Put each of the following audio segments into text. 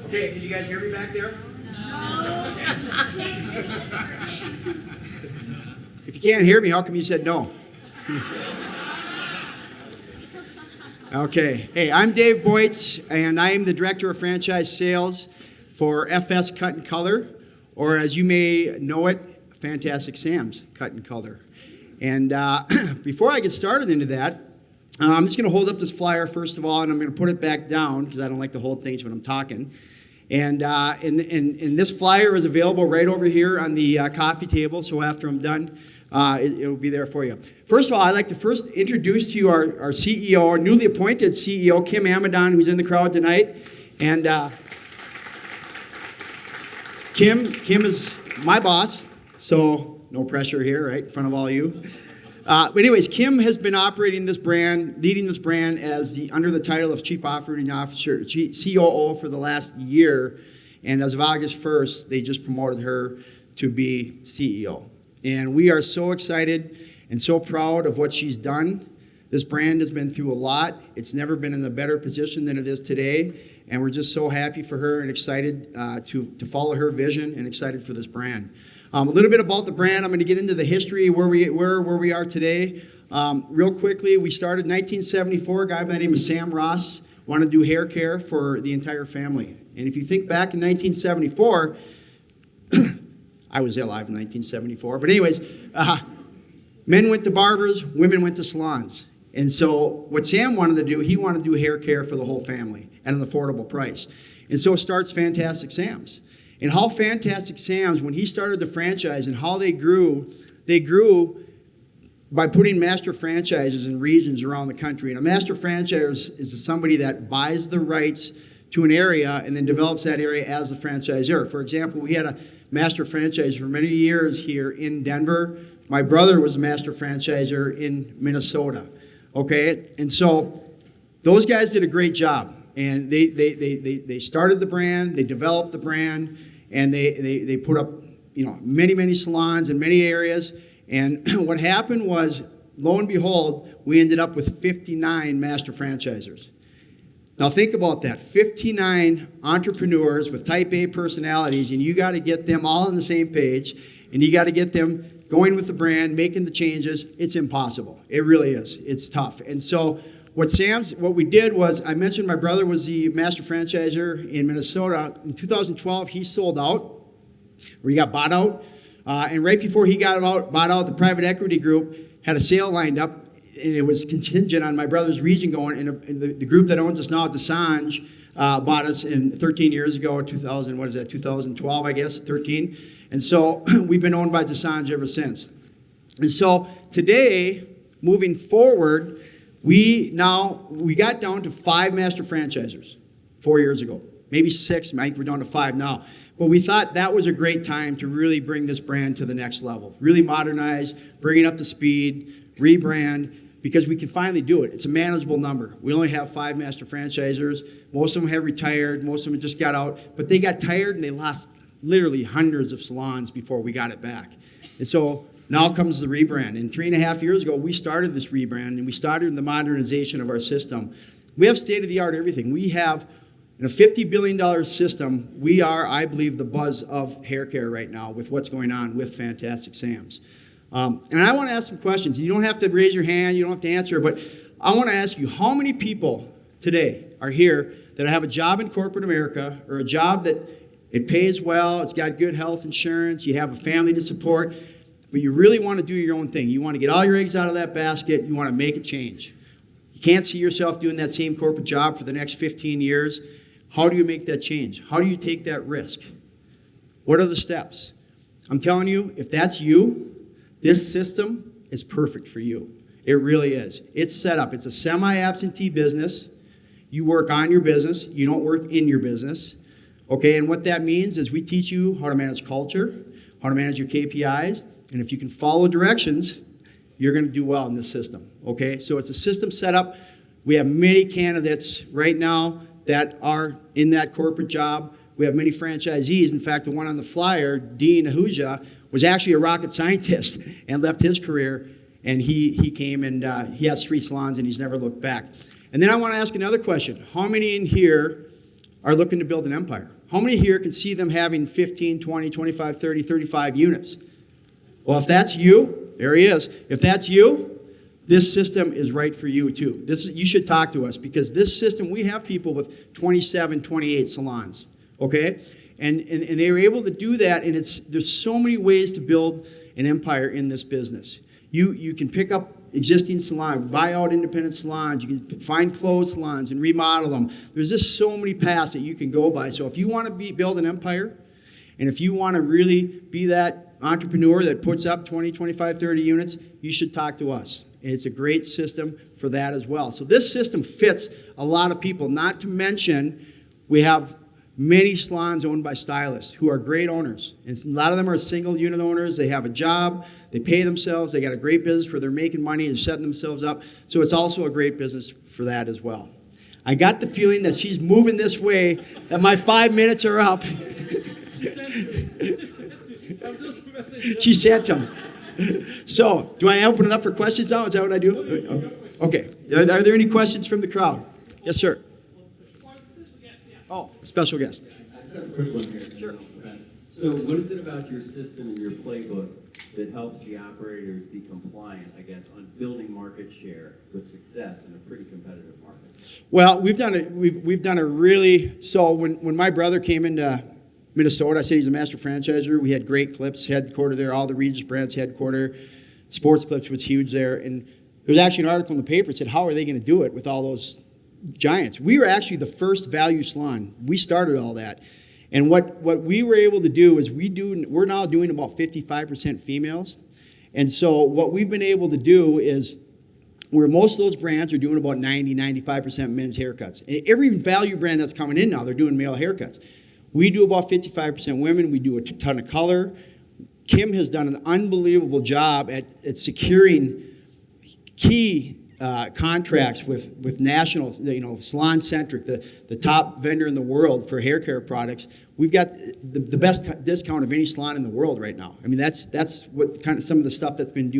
Okay, can you guys hear me back there? If you can't hear me, how come you said no? Okay. Hey, I'm Dave Boytz, and I am the Director of Franchise Sales for FS Cut and Color, or as you may know it, Fantastic Sam's Cut and Color. And before I get started into that, I'm just going to hold up this flyer first of all, and I'm going to put it back down because I don't like to hold things when I'm talking. And this flyer is available right over here on the coffee table, so after I'm done, it will be there for you. First of all, I'd like to first introduce to you our CEO, our newly appointed CEO, Kim Amidon, who's in the crowd tonight. And Kim is my boss, so no pressure here, right, in front of all you. But anyways, Kim has been operating this brand, leading this brand as under the title of Chief Operating Officer, COO for the last year. And as of August 1st, they just promoted her to be CEO. And we are so excited and so proud of what she's done. This brand has been through a lot. It's never been in a better position than it is today. And we're just so happy for her and excited to follow her vision and excited for this brand. A little bit about the brand. I'm going to get into the history where we are today. Real quickly, we started in 1974. A guy by the name of Sam Ross wanted to do hair care for the entire family. And if you think back in 1974, I was alive in 1974. But anyways, men went to barbers, women went to salons. And so what Sam wanted to do, he wanted to do hair care for the whole family at an affordable price. And so it starts Fantastic Sam's. And how Fantastic Sam's, when he started the franchise and how they grew by putting master franchises in regions around the country. And a master franchise is somebody that buys the rights to an area and then develops that area as a franchisor. For example, we had a master franchise for many years here in Denver. My brother was a master franchisor in Minnesota. Okay, and so those guys did a great job. And they started the brand, they developed the brand, and they put up, many salons in many areas. And what happened was, lo and behold, we ended up with 59 master franchisors. Now think about that, 59 entrepreneurs with type A personalities, and you got to get them all on the same page, and you got to get them going with the brand, making the changes. It's impossible. It really is. It's tough. And so what we did was, I mentioned my brother was the master franchisor in Minnesota. In 2012, he sold out, or he got bought out. And right before he got bought out, the private equity group had a sale lined up, and it was contingent on my brother's region going. And the group that owns us now, Desange, bought us in 13 years ago, 2012, I guess, 13. And so we've been owned by Desange ever since. And so today, moving forward, we got down to 5 master franchisors 4 years ago, maybe 6. I think we're down to 5 now. But we thought that was a great time to really bring this brand to the next level, really modernize, bring it up to speed, rebrand, because we can finally do it. It's a manageable number. We only have 5 master franchisors. Most of them have retired. Most of them just got out. But they got tired, and they lost literally hundreds of salons before we got it back. And so now comes the rebrand. And 3.5 years ago, we started this rebrand, and we started the modernization of our system. We have state-of-the-art everything. We have, in a $50 billion system, we are, I believe, the buzz of hair care right now with what's going on with Fantastic Sam's. And I want to ask some questions. You don't have to raise your hand. You don't have to answer. But I want to ask you, how many people today are here that have a job in corporate America, or a job that it pays well, it's got good health insurance, you have a family to support, but you really want to do your own thing. You want to get all your eggs out of that basket. You want to make a change. You can't see yourself doing that same corporate job for the next 15 years. How do you make that change? How do you take that risk? What are the steps? I'm telling you, if that's you, this system is perfect for you. It really is. It's set up. It's a semi-absentee business. You work on your business. You don't work in your business. Okay, and what that means is we teach you how to manage culture, how to manage your KPIs, and if you can follow directions, you're going to do well in this system. Okay, so it's a system set up. We have many candidates right now that are in that corporate job. We have many franchisees. In fact, the one on the flyer, Dean Ahuja, was actually a rocket scientist and left his career, and he came and he has 3 salons and he's never looked back. And then I want to ask another question. How many in here are looking to build an empire? How many here can see them having 15, 20, 25, 30, 35 units? Well, if that's you, there he is. If that's you, this system is right for you too. You should talk to us because this system, we have people with 27, 28 salons, okay? And they were able to do that, and there's so many ways to build an empire in this business. You can pick up existing salons, buy out independent salons, you can find closed salons and remodel them. There's just so many paths that you can go by. So if you want to build an empire, and if you want to really be that entrepreneur that puts up 20, 25, 30 units, you should talk to us. And it's a great system for that as well. So this system fits a lot of people, not to mention we have many salons owned by stylists who are great owners. And a lot of them are single unit owners. They have a job, they pay themselves, they got a great business where they're making money and setting themselves up. So it's also a great business for that as well. I got the feeling that she's moving this way, that my 5 minutes are up. She sent them. So, do I open it up for questions now? Is that what I do? Okay. Are there any questions from the crowd? Yes, sir. Oh, special guest. I just have a quick one here. Sure. So what is it about your system and your playbook that helps the operators be compliant, I guess, on building market share with success in a pretty competitive market? Well, we've done a really, so when my brother came into Minnesota, I said he's a master franchisor. We had Great Clips headquartered there, all the Regis brands headquartered. Sports Clips was huge there. And there was actually an article in the paper that said, how are they going to do it with all those giants? We were actually the first value salon. We started all that. And what we were able to do is we're now doing about 55% females. And so what we've been able to do is where most of those brands are doing about 90, 95% men's haircuts. And every value brand that's coming in now, they're doing male haircuts. We do about 55% women. We do a ton of color. Kim has done an unbelievable job at securing key contracts with national, Salon Centric, the top vendor in the world for hair care products. We've got the best discount of any salon in the world right now. I mean, that's what kind of some of the stuff that we've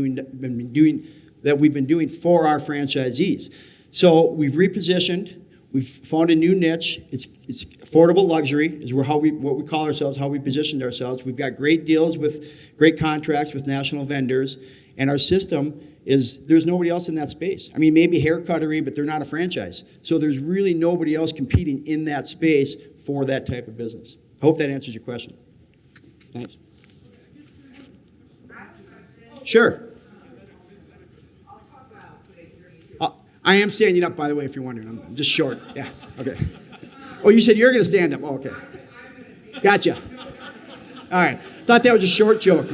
been doing for our franchisees. So we've repositioned. We've found a new niche. It's affordable luxury is what we call ourselves, how we positioned ourselves. We've got great deals with great contracts with national vendors, and our system there's nobody else in that space. I mean, maybe Hair Cuttery, but they're not a franchise. So there's really nobody else competing in that space for that type of business. I hope that answers your question. Thanks. Sure. I am standing up, by the way, if you're wondering. I'm just short. Yeah. Okay. Oh, you said you're going to stand up. Oh, okay. Gotcha. All right. Thought that was a short joke.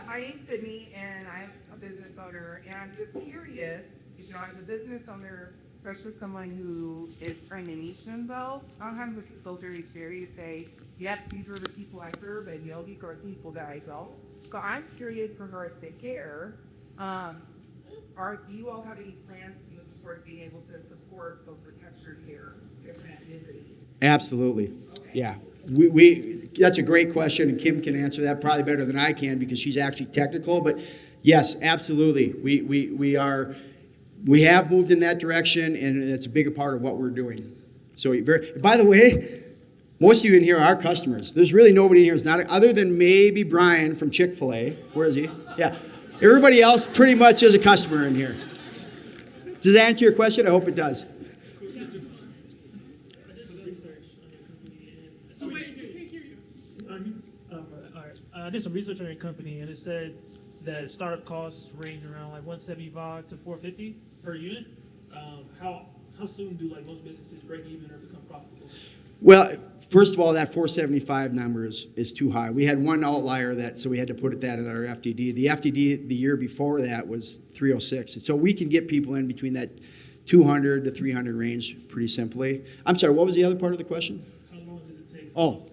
My name's Sydney, and I'm a business owner, and I'm just curious, as a business owner, especially someone who is trying to niche themselves, sometimes the filter is scary to say, yes, these are the people I serve, and these are the people that I help. So I'm curious for holistic care, do you all have any plans to move forward being able to support those with textured hair, different ethnicities? Absolutely. Okay. Yeah. That's a great question, and Kim can answer that probably better than I can because she's actually technical. But yes, absolutely. We have moved in that direction, and it's a bigger part of what we're doing. So, by the way, most of you in here are customers. There's really nobody in here who's not, other than maybe Brian from Chick-fil-A. Where is he? Yeah. Everybody else pretty much is a customer in here. Does that answer your question? I hope it does. I did some research on your company, and it said that startup costs range around like $175 to $450 per unit. How soon do most businesses break even or become profitable? Well, first of all, that 475 number is too high. We had one outlier so we had to put that in our FTD. The FTD the year before that was 306. So we can get people in between that 200 to 300 range pretty simply. I'm sorry, what was the other part of the question? How long does it take? Oh,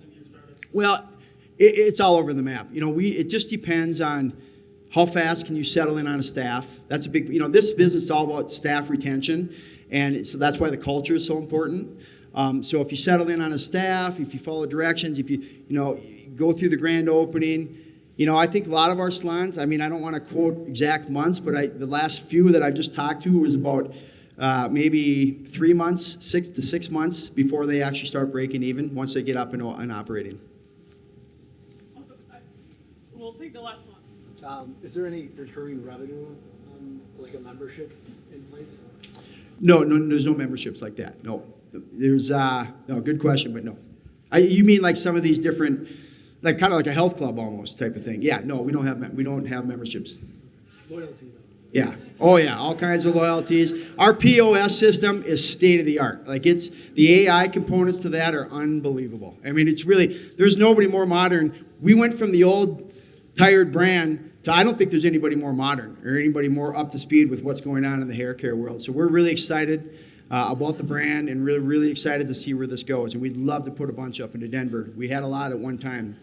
well, it's all over the map. It just depends on how fast can you settle in on a staff. That's a big, this business is all about staff retention, and so that's why the culture is so important. So if you settle in on a staff, if you follow directions, if you go through the grand opening, I think a lot of our salons, I don't want to quote exact months, but the last few that I've just talked to was about maybe 3 months, 6 to 6 months before they actually start breaking even, once they get up and operating. Awesome. We'll take the last one. Is there any recurring revenue, like a membership in place? No, there's no memberships like that. No, there's no. Good question, but no. You mean like some of these different, like kind of like a health club almost type of thing? Yeah, no, we don't have memberships. Loyalty, though. Yeah. Oh yeah, all kinds of loyalties. Our POS system is state of the art. Like it's the AI components to that are unbelievable. I mean, it's really there's nobody more modern. We went from the old tired brand to I don't think there's anybody more modern or anybody more up to speed with what's going on in the hair care world. So we're really excited about the brand and really excited to see where this goes. And we'd love to put a bunch up into Denver. We had a lot at one time.